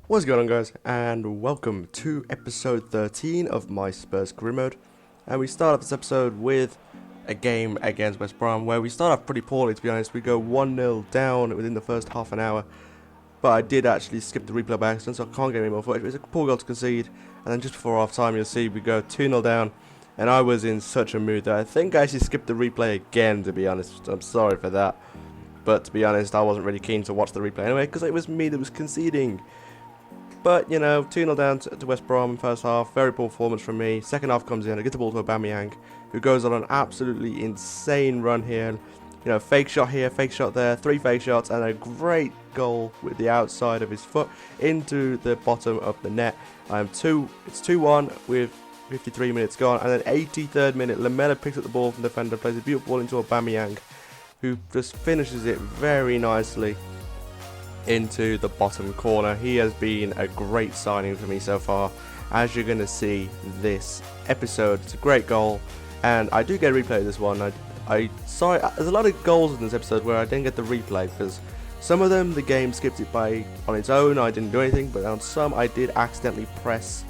What's going on, guys, and welcome to episode 13 of my Spurs career mode. And we start off this episode with a game against West Brom where we start off pretty poorly, to be honest. We go 1-0 down within the first half an hour, but I did actually skip the replay by accident, so I can't get any more footage. It's a poor goal to concede, and then just before half time you'll see we go 2-0 down, and I was in such a mood that I think I actually skipped the replay again, to be honest. I'm sorry for that, but to be honest, I wasn't really keen to watch the replay anyway because it was me that was conceding. But, you know, 2-0 down to West Brom in first half. Very poor performance from me. Second half comes in. I get the ball to Aubameyang, who goes on an absolutely insane run here. You know, fake shot here, fake shot there, 3 fake shots, and a great goal with the outside of his foot into the bottom of the net. It's 2-1 with 53 minutes gone. And then 83rd minute, Lamela picks up the ball from the defender, plays a beautiful ball into Aubameyang, who just finishes it very nicely into the bottom corner. He has been a great signing for me so far, as you're going to see this episode. It's a great goal, and I do get a replay of this one. I saw there's a lot of goals in this episode where I didn't get the replay because some of them the game skipped it by on its own. I didn't do anything, but on some I did accidentally press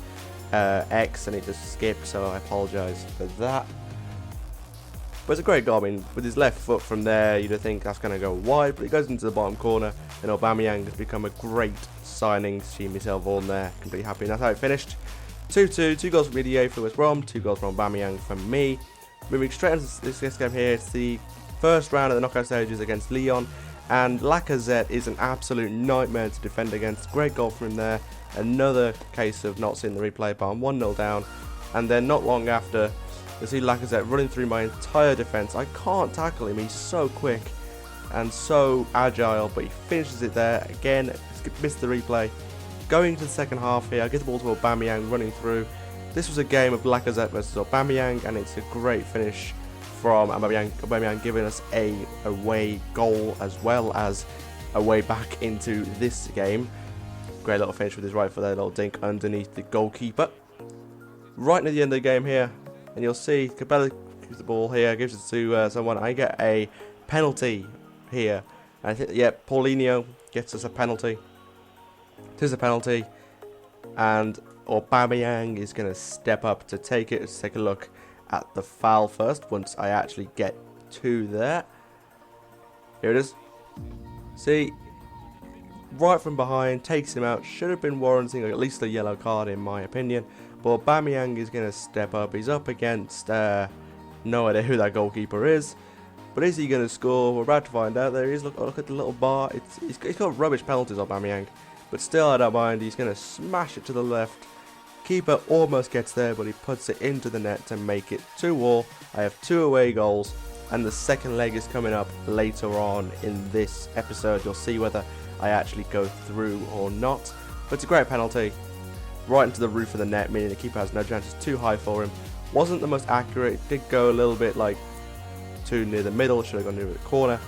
X and it just skipped, so I apologize for that. But it's a great goal. I mean, with his left foot from there, you'd think that's going to go wide, but it goes into the bottom corner, and Aubameyang has become a great signing. See myself on there, completely happy. And that's how it finished. 2-2, 2 goals from EDA for West Brom, 2 goals from Aubameyang from me. Moving straight into this game here, it's the first round of the knockout stages against Lyon, and Lacazette is an absolute nightmare to defend against. Great goal from him there. Another case of not seeing the replay, but I'm 1-0 down, and then not long after, you see Lacazette running through my entire defence. I can't tackle him, he's so quick and so agile, but he finishes it there. Again, missed the replay. Going to the second half here, I get the ball to Aubameyang running through. This was a game of Lacazette versus Aubameyang, and it's a great finish from Aubameyang giving us a away goal as well as a way back into this game. Great little finish with his right foot there, little dink underneath the goalkeeper. Right near the end of the game here, and you'll see Cabela gives the ball here, gives it to someone. I get a penalty here. I think, yeah, Paulinho gets us a penalty. It is a penalty, and Aubameyang is going to step up to take it. Let's take a look at the foul first, once I actually get to there. Here it is. See, right from behind, takes him out. Should have been warranting at least a yellow card in my opinion. But Aubameyang is going to step up. He's up against, no idea who that goalkeeper is. But is he going to score? We're about to find out. There he is. Look at the little bar. He's got rubbish penalties, Aubameyang. But still, I don't mind. He's going to smash it to the left. Keeper almost gets there, but he puts it into the net to make it 2-2. I have 2 away goals. And the second leg is coming up later on in this episode. You'll see whether I actually go through or not. But it's a great penalty. Right into the roof of the net, meaning the keeper has no chance. It's too high for him. Wasn't the most accurate. It did go a little bit like too near the middle. Should have gone near the corner.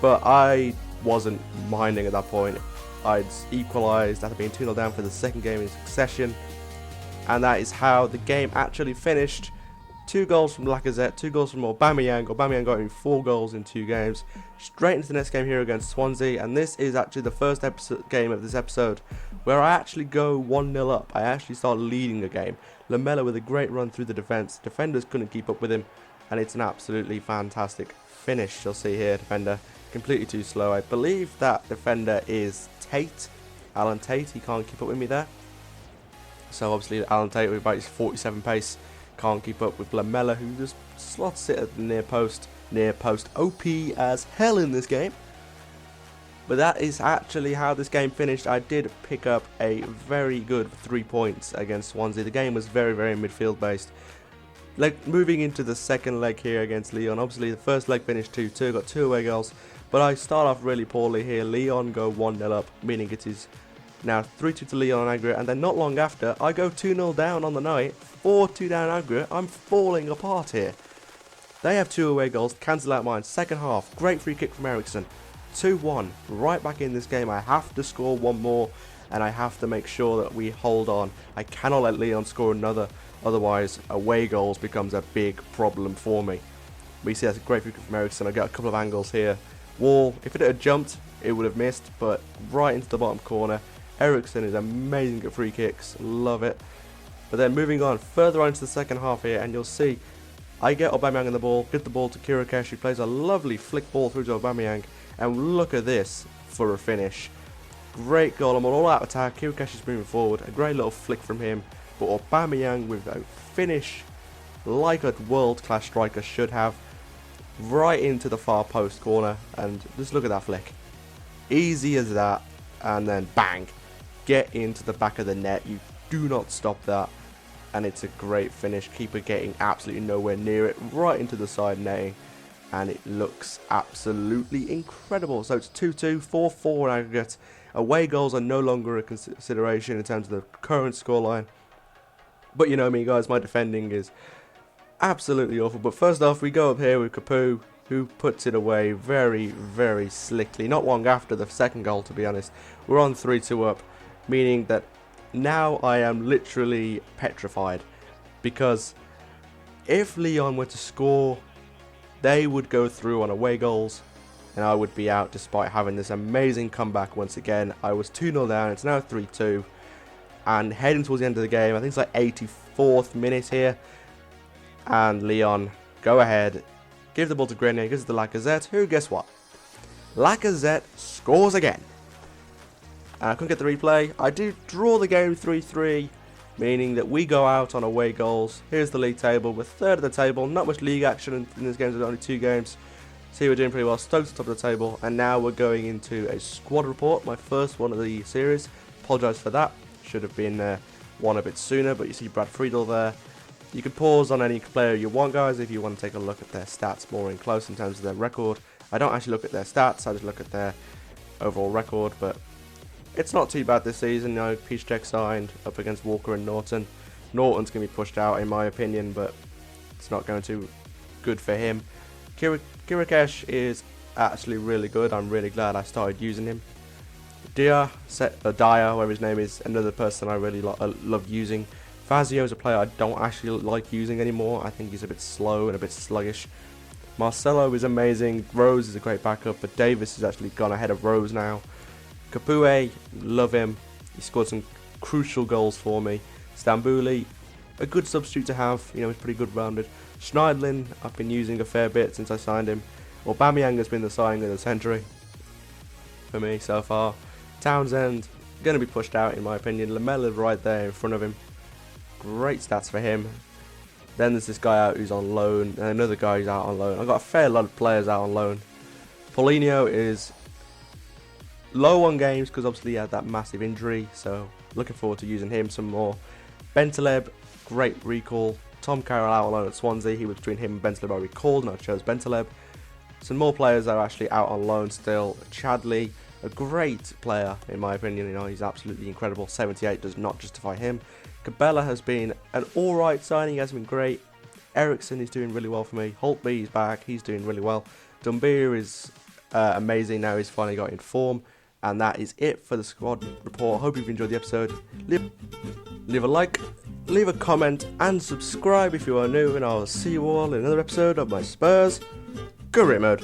But I wasn't minding at that point. I'd equalised after being 2-0 down for the second game in succession. And that is how the game actually finished. 2 goals from Lacazette, 2 goals from Aubameyang. Aubameyang got in 4 goals in 2 games. Straight into the next game here against Swansea. And this is actually the first game of this episode where I actually go 1-0 up. I actually start leading the game. Lamela with a great run through the defence. Defenders couldn't keep up with him. And it's an absolutely fantastic finish. You'll see here, defender completely too slow. I believe that defender is Tate. Alan Tate, he can't keep up with me there. So obviously Alan Tate with about his 47 pace can't keep up with Lamela, who just slots it at the near post. OP as hell in this game. But that is actually how this game finished. I did pick up a very good 3 points against Swansea. The game was very, very midfield based. Like moving into the second leg here against Lyon. Obviously the first leg finished 2-2, got 2 away goals. But I start off really poorly here. Lyon go 1-0 up, meaning it is now 3-2 to Lyon on aggregate. And then not long after, I go 2-0 down on the night. 4-2 down aggregate. I'm falling apart here. They have 2 away goals, cancel out mine. Second half, great free kick from Eriksson. 2-1, right back in this game. I have to score 1 more, and I have to make sure that we hold on. I cannot let Lyon score another, otherwise away goals becomes a big problem for me. We see that's a great free kick from Eriksson. I got a couple of angles here. Wall, if it had jumped, it would have missed, but right into the bottom corner. Ericsson is amazing at free kicks, love it. But then moving on, further on to the second half here, and you'll see I get Aubameyang in the ball, give the ball to Kirikesh, who plays a lovely flick ball through to Aubameyang, and look at this for a finish. Great goal, I'm on all out attack, Kirikesh is moving forward, a great little flick from him, but Aubameyang with a finish like a world-class striker should have, right into the far post corner, and just look at that flick. Easy as that, and then bang, get into the back of the net, you do not stop that, and it's a great finish, keeper getting absolutely nowhere near it, right into the side netting, and it looks absolutely incredible. So it's 2-2, 4-4 in aggregate. Away goals are no longer a consideration in terms of the current scoreline, but you know me guys, my defending is absolutely awful. But first off, we go up here with Capu, who puts it away very, very slickly. Not long after the second goal, to be honest. We're on 3-2 up, meaning that now I am literally petrified. Because if Lyon were to score, they would go through on away goals, and I would be out despite having this amazing comeback once again. I was 2-0 down, it's now 3-2. And heading towards the end of the game, I think it's like 84th minute here. And Lyon go ahead, give the ball to Grenier, gives it to Lacazette, who, guess what? Lacazette scores again. And I couldn't get the replay. I do draw the game 3-3, meaning that we go out on away goals. Here's the league table. We're third of the table. Not much league action in this game. There's only 2 games. See, we're doing pretty well. Stoke's top of the table. And now we're going into a squad report. My first one of the series. Apologise for that. Should have been one a bit sooner. But you see Brad Friedel there. You can pause on any player you want, guys, if you want to take a look at their stats more in close in terms of their record. I don't actually look at their stats, I just look at their overall record, but it's not too bad this season. You know, Piszczek signed up against Walker and Norton. Norton's going to be pushed out in my opinion, but it's not going to good for him. Kirikesh is actually really good. I'm really glad I started using him. Dyer, whatever his name is, another person I really love using. Fazio is a player I don't actually like using anymore. I think he's a bit slow and a bit sluggish. Marcelo is amazing. Rose is a great backup, but Davis has actually gone ahead of Rose now. Capoue, love him. He scored some crucial goals for me. Stambouli, a good substitute to have. You know, he's pretty good rounded. Schneidlin, I've been using a fair bit since I signed him. Aubameyang has been the signing of the century for me so far. Townsend, going to be pushed out in my opinion. Lamela right there in front of him. Great stats for him. Then there's this guy out who's on loan, and another guy who's out on loan. I've got a fair lot of players out on loan. Paulinho is low on games because obviously he had that massive injury, so looking forward to using him some more. Bentaleb, great recall. Tom Carroll out on loan at Swansea. He was between him and Bentaleb I recalled, and I chose Bentaleb. Some more players that are actually out on loan still. Chadley, a great player in my opinion. You know, he's absolutely incredible. 78 does not justify him. Cabela has been an alright signing, he hasn't been great. Ericsson is doing really well for me. Holtby is back, he's doing really well. Dumbier is amazing now, he's finally got in form. And that is it for the squad report. Hope you've enjoyed the episode. Leave a like, leave a comment, and subscribe if you are new. And I'll see you all in another episode of my Spurs Career Mode.